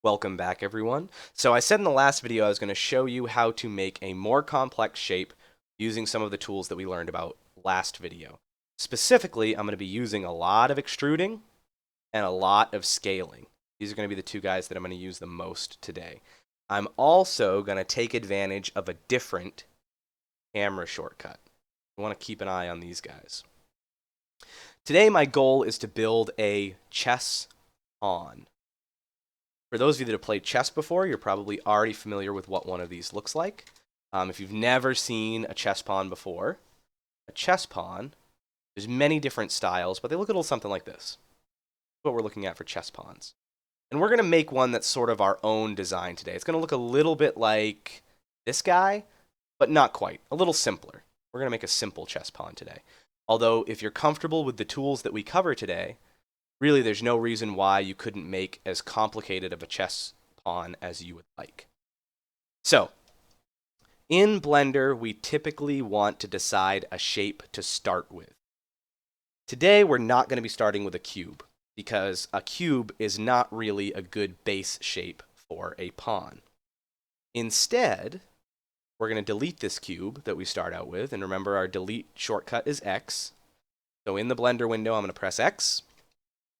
Welcome back, everyone. So I said in the last video I was going to show you how to make a more complex shape using some of the tools that we learned about last video. Specifically, I'm going to be using a lot of extruding and a lot of scaling. These are going to be the two guys that I'm going to use the most today. I'm also going to take advantage of a different camera shortcut. You want to keep an eye on these guys. Today my goal is to build a chess pawn. For those of you that have played chess before, you're probably already familiar with what one of these looks like. If you've never seen a chess pawn before, a chess pawn, there's many different styles, but they look a little something like this. That's what we're looking at for chess pawns. And we're going to make one that's sort of our own design today. It's going to look a little bit like this guy, but not quite. A little simpler. We're going to make a simple chess pawn today. Although, if you're comfortable with the tools that we cover today, really, there's no reason why you couldn't make as complicated of a chess pawn as you would like. So, in Blender, we typically want to decide a shape to start with. Today, we're not going to be starting with a cube, because a cube is not really a good base shape for a pawn. Instead, we're going to delete this cube that we start out with, and remember our delete shortcut is X. So in the Blender window, I'm going to press X.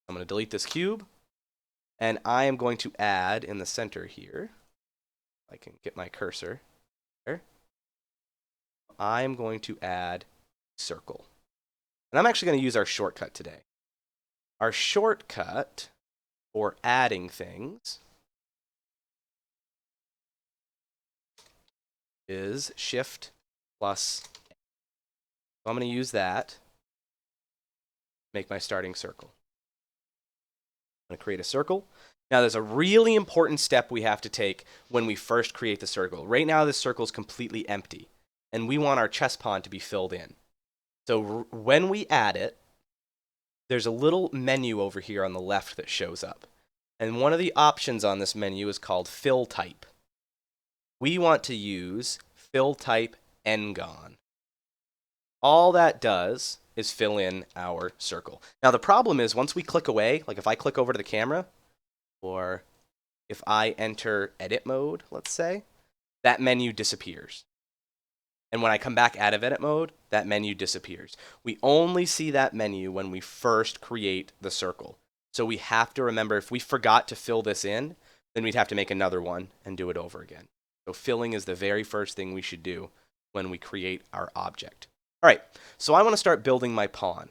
I'm going to delete this cube, and I am going to add in the center here, if I can get my cursor there, I am going to add circle. And I'm actually going to use our shortcut today. Our shortcut for adding things is Shift plus A. So I'm going to use that to make my starting circle. I'm going to create a circle. Now, there's a really important step we have to take when we first create the circle. Right now, this circle is completely empty, and we want our chess pawn to be filled in. So when we add it, there's a little menu over here on the left that shows up. And one of the options on this menu is called Fill Type. We want to use Fill Type N-Gon. All that does is fill in our circle. Now the problem is once we click away, like if I click over to the camera, or if I enter edit mode, let's say, that menu disappears. And when I come back out of edit mode, that menu disappears. We only see that menu when we first create the circle. So we have to remember, if we forgot to fill this in, then we'd have to make another one and do it over again. So filling is the very first thing we should do when we create our object. All right, so I want to start building my pawn.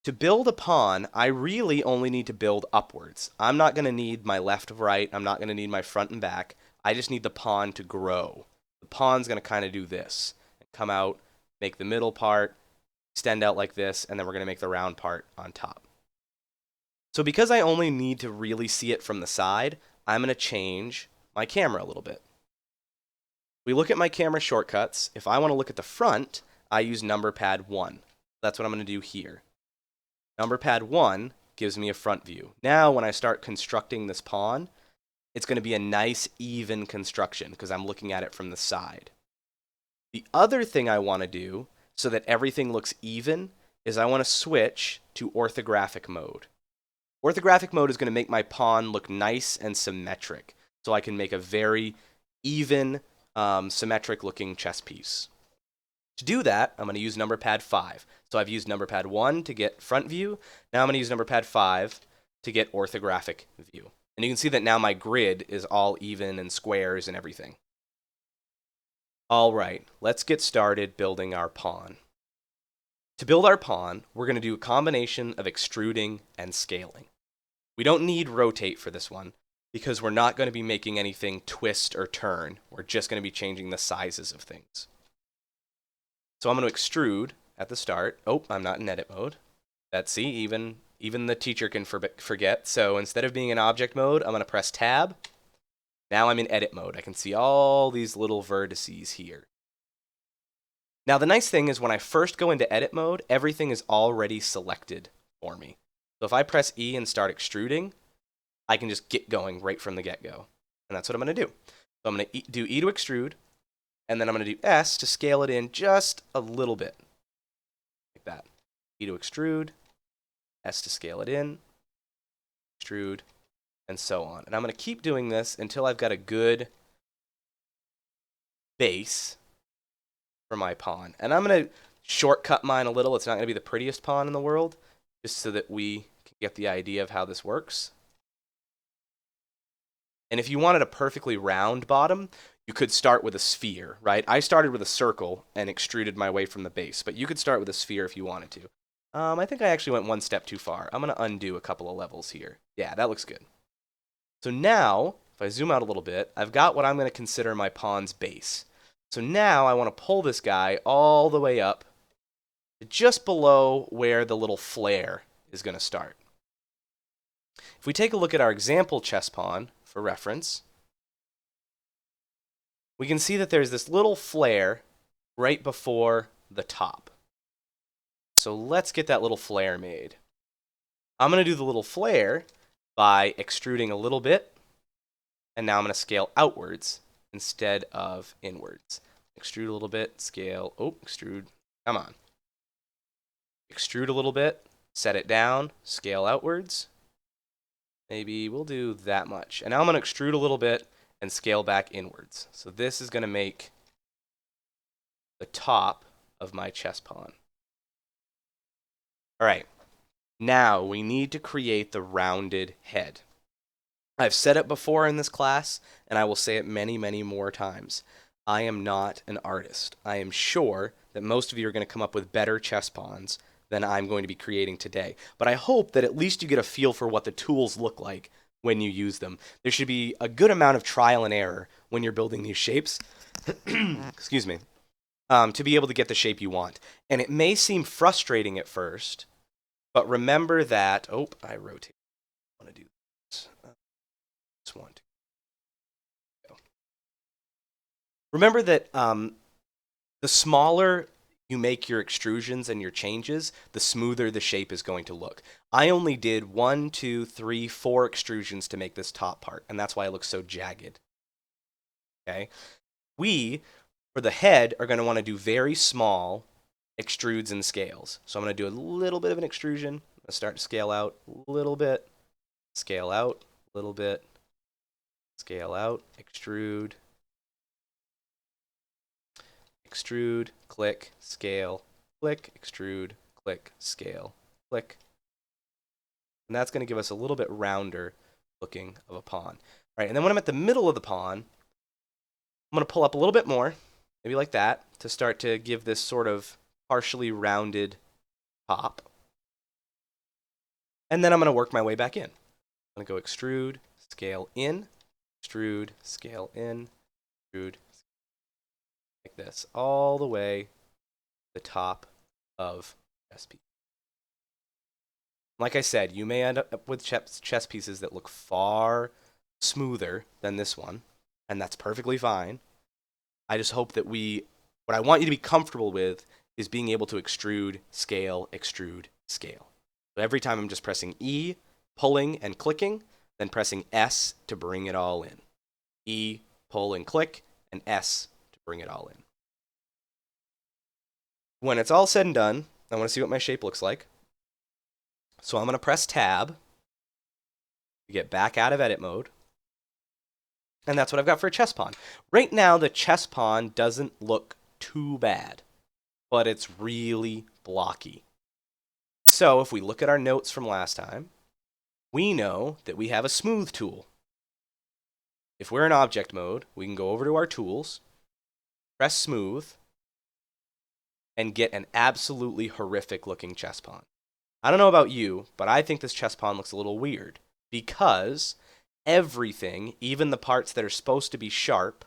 To build a pawn, I really only need to build upwards. I'm not going to need my left of right. I'm not going to need my front and back. I just need the pawn to grow. The pawn's going to kind of do this. Come out, make the middle part, extend out like this, and then we're going to make the round part on top. So because I only need to really see it from the side, I'm going to change my camera a little bit. We look at my camera shortcuts. If I want to look at the front, I use number pad 1. That's what I'm going to do here. Number pad 1 gives me a front view. Now when I start constructing this pawn, it's going to be a nice even construction because I'm looking at it from the side. The other thing I want to do so that everything looks even is I want to switch to orthographic mode. Orthographic mode is going to make my pawn look nice and symmetric, so I can make a very even, symmetric looking chess piece. To do that, I'm going to use number pad 5. So I've used number pad 1 to get front view. Now I'm going to use number pad 5 to get orthographic view. And you can see that now my grid is all even and squares and everything. All right, let's get started building our pawn. To build our pawn, we're going to do a combination of extruding and scaling. We don't need rotate for this one because we're not going to be making anything twist or turn. We're just going to be changing the sizes of things. So I'm going to extrude at the start. Oh, I'm not in edit mode. See, even the teacher can forget. So instead of being in object mode, I'm going to press tab. Now I'm in edit mode. I can see all these little vertices here. Now the nice thing is when I first go into edit mode, everything is already selected for me. So if I press E and start extruding, I can just get going right from the get-go. And that's what I'm going to do. So I'm going to do E to extrude. And then I'm going to do S to scale it in just a little bit. Like that. E to extrude, S to scale it in, extrude, and so on. And I'm going to keep doing this until I've got a good base for my pawn. And I'm going to shortcut mine a little. It's not going to be the prettiest pawn in the world, just so that we can get the idea of how this works. And if you wanted a perfectly round bottom, you could start with a sphere, right? I started with a circle and extruded my way from the base, but you could start with a sphere if you wanted to. I think I actually went one step too far. I'm going to undo a couple of levels here. Yeah, that looks good. So now, if I zoom out a little bit, I've got what I'm going to consider my pawn's base. So now I want to pull this guy all the way up to just below where the little flare is going to start. If we take a look at our example chess pawn for reference, we can see that there's this little flare right before the top. So let's get that little flare made. I'm going to do the little flare by extruding a little bit, and now I'm going to scale outwards instead of inwards. Extrude a little bit, scale, extrude, come on. Extrude a little bit, set it down, scale outwards. Maybe we'll do that much. And now I'm going to extrude a little bit and scale back inwards. So this is going to make the top of my chess pawn. All right, now we need to create the rounded head. I've said it before in this class, and I will say it many, many more times. I am not an artist. I am sure that most of you are going to come up with better chess pawns than I'm going to be creating today. But I hope that at least you get a feel for what the tools look like when you use them. There should be a good amount of trial and error when you're building these shapes. Excuse me. To be able to get the shape you want. And it may seem frustrating at first, but remember that, I rotate. I want to do this. Just want to go. Remember that the smaller you make your extrusions and your changes, the smoother the shape is going to look. I only did 1, 2, 3, 4 extrusions to make this top part, and that's why it looks so jagged. Okay? We, for the head, are going to want to do very small extrudes and scales. So I'm going to do a little bit of an extrusion. I'm going to start to scale out a little bit, scale out a little bit, scale out, extrude, extrude, click, scale, click, extrude, click, scale, click. And that's going to give us a little bit rounder looking of a pawn. All right, and then when I'm at the middle of the pawn, I'm going to pull up a little bit more, maybe like that, to start to give this sort of partially rounded top. And then I'm going to work my way back in. I'm going to go extrude, scale in, extrude, scale in, extrude, like this, all the way to the top of chess piece. Like I said, you may end up with chess pieces that look far smoother than this one, and that's perfectly fine. I just hope that what I want you to be comfortable with is being able to extrude, scale, scale. So every time I'm just pressing E, pulling and clicking, then pressing S to bring it all in. E, pull and click, and S to bring it all in. When it's all said and done, I want to see what my shape looks like. So I'm going to press Tab to get back out of edit mode. And that's what I've got for a chess pawn. Right now, the chess pawn doesn't look too bad, but it's really blocky. So if we look at our notes from last time, we know that we have a smooth tool. If we're in object mode, we can go over to our tools, press smooth, and get an absolutely horrific looking chess pawn. I don't know about you, but I think this chess pawn looks a little weird because everything, even the parts that are supposed to be sharp,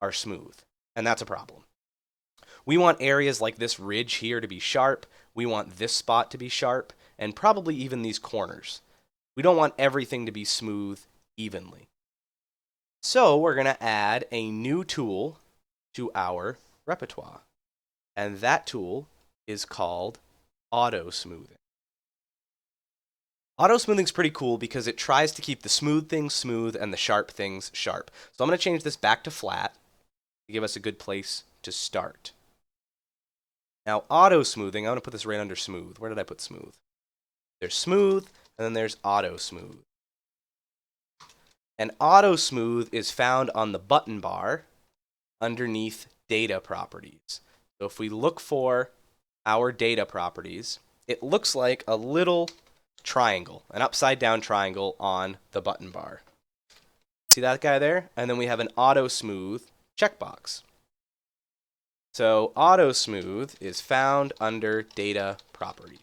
are smooth. And that's a problem. We want areas like this ridge here to be sharp. We want this spot to be sharp, and probably even these corners. We don't want everything to be smooth evenly. So we're going to add a new tool to our repertoire. And that tool is called AutoSmoothing. AutoSmoothing is pretty cool because it tries to keep the smooth things smooth and the sharp things sharp. So I'm going to change this back to flat to give us a good place to start. Now, AutoSmoothing, I'm going to put this right under smooth. Where did I put smooth? There's smooth, and then there's AutoSmooth. And AutoSmooth is found on the button bar underneath data properties. So if we look for our data properties, it looks like a little triangle, an upside down triangle on the button bar. See that guy there? And then we have an AutoSmooth checkbox. So AutoSmooth is found under data properties.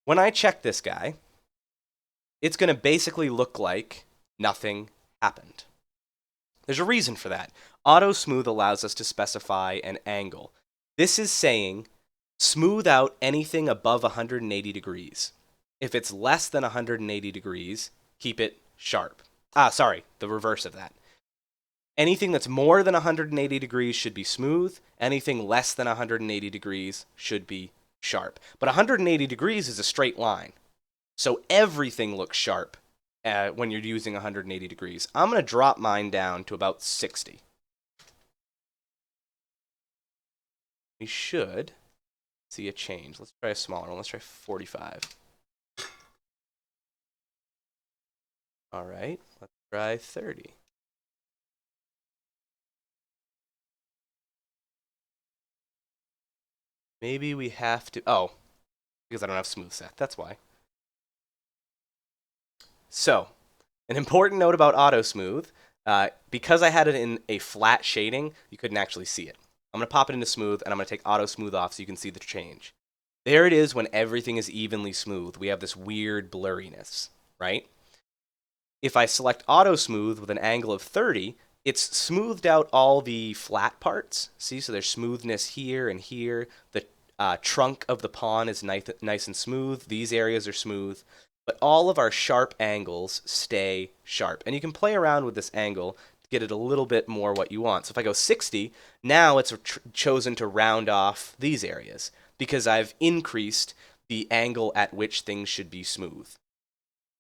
When I check this guy, it's going to basically look like nothing happened. There's a reason for that. AutoSmooth allows us to specify an angle. This is saying smooth out anything above 180 degrees. If it's less than 180 degrees, keep it sharp. The reverse of that. Anything that's more than 180 degrees should be smooth. Anything less than 180 degrees should be sharp. But 180 degrees is a straight line. So everything looks sharp when you're using 180 degrees. I'm going to drop mine down to about 60. We should see a change. Let's try a smaller one. Let's try 45. All right, let's try 30. Maybe we have to, because I don't have smooth set, that's why. So, an important note about AutoSmooth, because I had it in a flat shading, you couldn't actually see it. I'm going to pop it into smooth, and I'm going to take AutoSmooth off so you can see the change. There it is when everything is evenly smooth. We have this weird blurriness, right? If I select AutoSmooth with an angle of 30, it's smoothed out all the flat parts. See, so there's smoothness here and here. The trunk of the pawn is nice and smooth. These areas are smooth. But all of our sharp angles stay sharp. And you can play around with this angle to get it a little bit more what you want. So if I go 60, now it's chosen to round off these areas because I've increased the angle at which things should be smooth.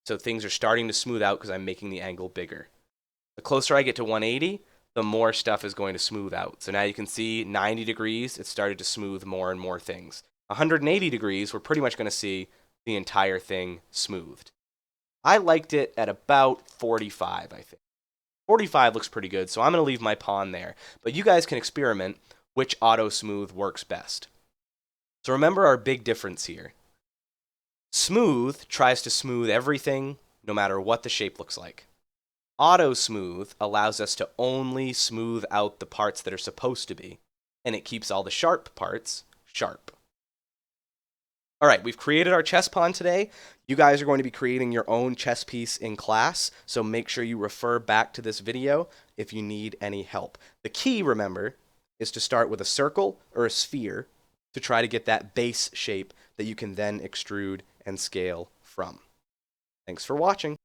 So things are starting to smooth out because I'm making the angle bigger. The closer I get to 180, the more stuff is going to smooth out. So now you can see 90 degrees, it started to smooth more and more things. 180 degrees, we're pretty much going to see the entire thing smoothed. I liked it at about 45, I think. 45 looks pretty good, so I'm going to leave my pawn there. But you guys can experiment which AutoSmooth works best. So remember our big difference here. Smooth tries to smooth everything, no matter what the shape looks like. AutoSmooth allows us to only smooth out the parts that are supposed to be, and it keeps all the sharp parts sharp. All right, we've created our chess pawn today. You guys are going to be creating your own chess piece in class, so make sure you refer back to this video if you need any help. The key, remember, is to start with a circle or a sphere to try to get that base shape that you can then extrude and scale from. Thanks for watching.